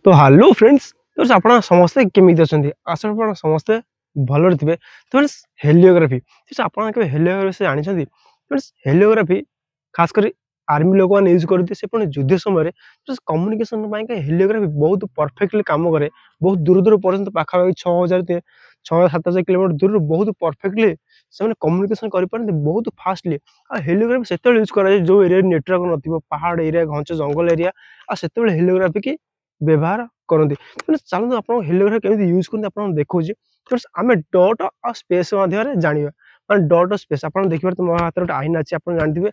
तो hello friends तो आप समस्ते केमी अच्छा आशा आप समस्ते भल थे। तो फ्रेंड्स हेलियोग्राफी तो आप हेलियोग्राफी जानी फ्रेंड्स हेलियोग्राफी खास कर आर्मी लोक मैंने यूज करते से युद्ध समय कम्युनिकेशन हेलियोग्राफी बहुत परफेक्टली काम करे। बहुत दूर दूर पर्यटन पाखापाखि 6,000 किलोमीटर दूर बहुत परफेक्टली से कम्युनिकेशन करें बहुत फास्टली। हेलियोग्राफी से यूज कर जो एरिया नेटवर्क न पहाड़ एरिया घंच जंगल एरिया से हेलियोग्राफी की व्यवहार करते। चलते आप हेलियोग्राफी केमी यूज करते आप देखा आम डट और स्पेस जाना मैं डट और स्पेस आप देखिए मो हाथ गोटे आईना अच्छी आप जानते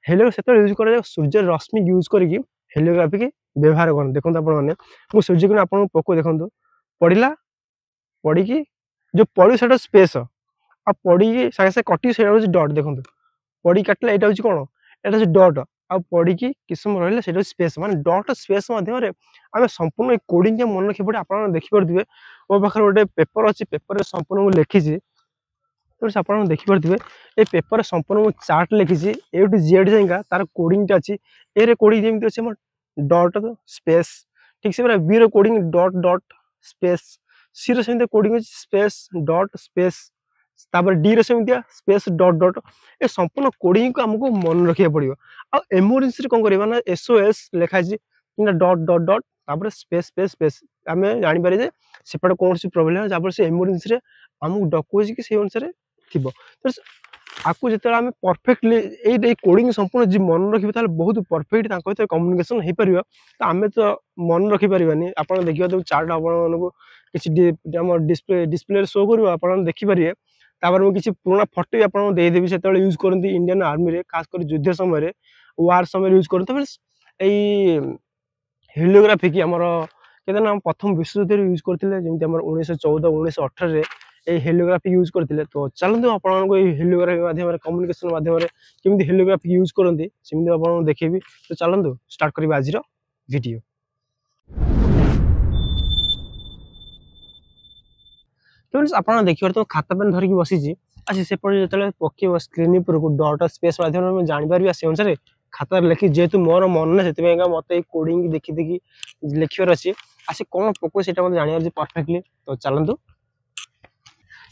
हेलियोग्राफी से यूज कर सूर्य रश्मि यूज करके हेलियोग्राफी की व्यवहार कर देखते आपने सूर्य को आप पक देखो पड़ा पड़ी जो पड़ी से स्पेस आ पड़ी सागे सागे कटी से डट देखो पड़ी काटिला यहाँ हूँ कौन यहाँ डट आ पड़ी कि समय रहा स्पेस माने डट स्पेस मध्यम आम संपूर्ण कोडिंग के मन रखी पड़े आप देखिपे मो पाखे गोटे पेपर अच्छी पेपर संपूर्ण मुझे लिखी तो आप देखिपे ये पेपर संपूर्ण चार्ट लिखी ए टू जेड जाइका तार कोडिंग अच्छी ए कोडिंग जमी अच्छे डट स्पेस ठीक से बी रो कोडिंग डट डट स्पेस सी रो कोडिंग स्पेस डट स्पेस तापर डी रो स्पेस डट डट ए संपूर्ण कोडिंग को आमको मन रखा पड़ो। आ एमरजेंसी कौन करवा ना एसओएस लिखाई डट डट डट तापर स्पेस स्पेस स्पेस आम जापर जे सेपटे कौन सी प्रोब्लेम जहाँ से एमरजेंसी आमको डकुच कि से अनुसार थी तो आपको जो आम परफेक्टली ये कोडिंग संपूर्ण जी मन रखिए बहुत परफेक्ट कम्युनिकेशन हो पार। तो आम तो मन रखिपार आप देखिए तो चार्ट आपको किसी डिस्प्ले डिस्प्ले शो कर आप देखिपारे मुझे किसी पुराना फटो भी आपको देदेवी से यूज करती इंडियन आर्मी खास कर युद्ध समय वार समय यूज करते यही हेलियोग्राफी की आमर कहते ना प्रथम विश्वयुद्ध यूज करते जमी 1914-1918 ये हेलियोग्राफी यूज करते। तो चलते आपको हेलियोग्राफी माध्यम कम्युनिकेशन माध्यम केमी हेलियोग्राफी यूज करते आपको देखेबी। तो चलते स्टार्ट करिबा आज वीडियो। तो आप देखिए तो खाता पेन धरिकी बसी अच्छे से जो पकेब स्क्रीन उपरको डट स्पेस माध्यम जापर से अनुसार खाता लिखी जेहेतु मोर मन ना से मत कोडिंग देखी देखी लिखार अच्छे आसे कौन पको से जानवर परफेक्टली। तो चलतु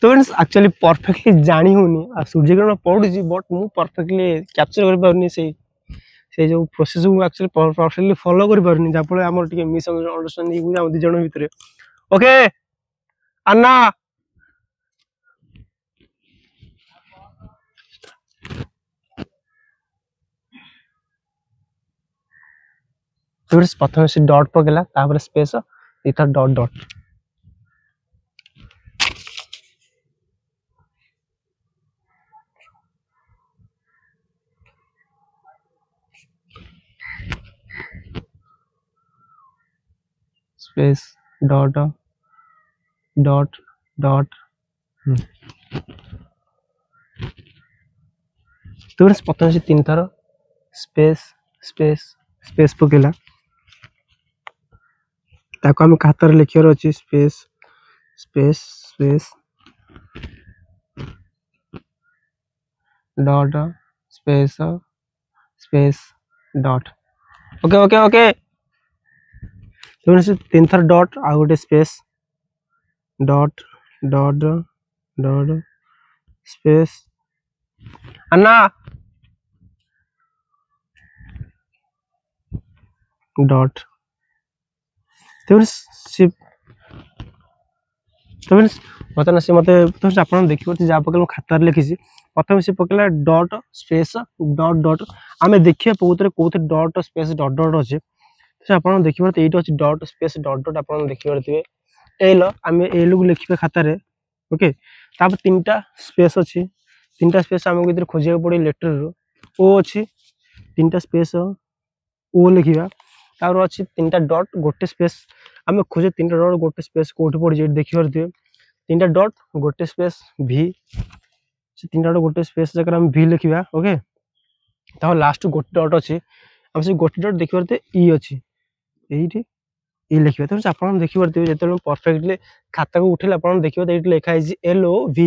तो फ्रेंड्स एक्चुअली परफेक्टली जानी होनी सूर्यकिरण पड़ू बट मु परफेक्टली कैप्चर कर पारनी से जो प्रोसेस को एक्चुअली परफेक्टली फॉलो कर पारनी जहाँ आम मिस अंडरस्टैंडिंग दी जन भितर। ओके अन्ना प्रथम से डट पकेला स्पेस इथर डट डट स्पेस डट डट डट तो प्रथम से 3 थर स्पेस स्पेस स्पेस पकेला ताको हम खातार लिखार अच्छी स्पेस स्पेस स्पेस डट स्पेस स्पेस डट ओके ओके ओके। तो 3 थर डट आ गोटे स्पेस डट डट डट स्पेस अन्ना डट तो बता सी मत आप देखिए जहाँ पकड़ खातार लिखी प्रथम से पकड़ा डट स्पेस डट डट आम देखिए कौन डट स्पेस डट डट अच्छे आप देखिए ये अच्छे डट स्पेस डट डट आप देखिए एल आम एल को लिखे खातार ओके तापर 3टा स्पेस अच्छी 3टा स्पेस आमको खोजा पड़े लेटर ओ अच्छी 3टा स्पेस ओ लिखा तार अच्छी 3टा डट गोटे स्पेस आम खोजे 3टा डट गोटे स्पेस कौट पड़ी देखिए 3टा डट गोटे स्पेस भी 3टा डट गोटे स्पेस जगह हम भी लिखा ओके तो लास्ट गोटे डट अच्छी आम से गोटे डट देखिए ई अच्छी ये ई लिखा। तो आप देखिए जो परफेक्टली खाता को उठे आप देखिए ये लिखाई LOV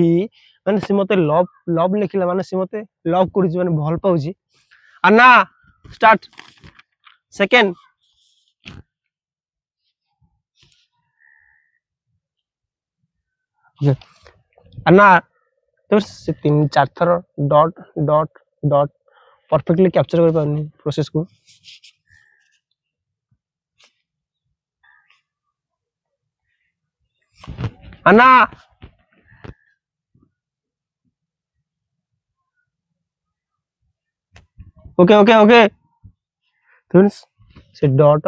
माने सी मत लव लव लिखला माने सी मत लव कर भल पाऊँ अन्ना स्टार्ट सेकेंड ओके अन्ना तो से 3-4 थर dot dot dot perfectly capture कर पानी प्रोसेस को अन्ना ओके ओके ओके तो से डॉट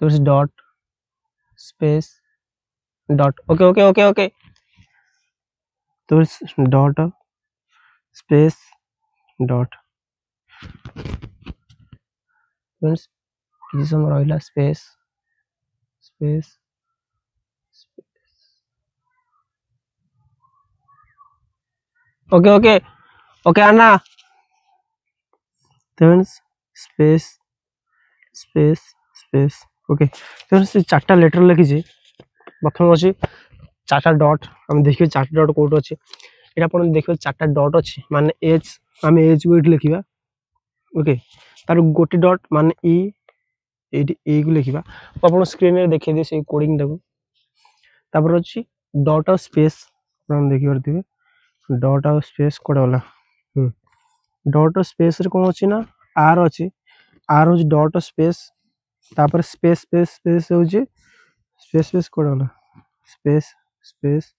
तो dot space dot okay okay okay okay तो डॉट स्पेस डॉट किसी समय रहा space space okay okay okay अन्ना तो स्पेस स्पेस स्पेस ओके तो से 4टा लेटर लिखी प्रथम अच्छी 4टा डॉट आम देखिए 4टा डॉट कौट अच्छे ये आप देखिए 4टा डॉट अच्छी माने एच आम एच को ये लिखा ओके तार गोटे डॉट मान ई को लिखा आप स्क्रीन में देखिए दिए से कोडिंग टापर अच्छी डॉट और स्पेस देखी पारे डॉट और स्पेस कौटे गला डॉट और स्पेस रे कौन अच्छी ना आर अच्छी आर हूँ डॉट और स्पेस तापर स्पेस स्पेस स्पेस हूँ स्पेस स्पेस कौटे गला स्पेस स्पेस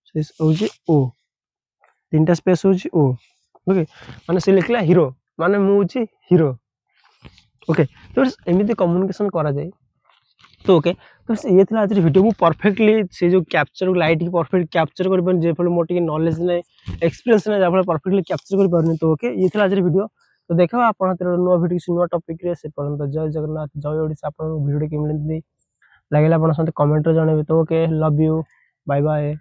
स्पेस हूँ ओ 3टा स्पेस हूँ ओ ओके माने से लिखला हीरो माने मु हूँ हीरो ओके तो एमती कम्युनिकेशन करा जाए तो ओके तो ये थी आज वीडियो मुझे परफेक्टली से जो कैप्चर लाइट परफेक्ट कैप्चर कर जो मोर टे नॉलेज ने एक्सपीरियंस ने जहाँ परफेक्टली कैप्चर कर तो ओके ये थी आज वीडियो तो देखा आप नुआ वीडियो नुआ टॉपिक रे से पर्यंत जय जगन्नाथ जय ओडिशा आप वीडियो केमती लगे आप कमेंट जनइबे तो okay love you bye bye.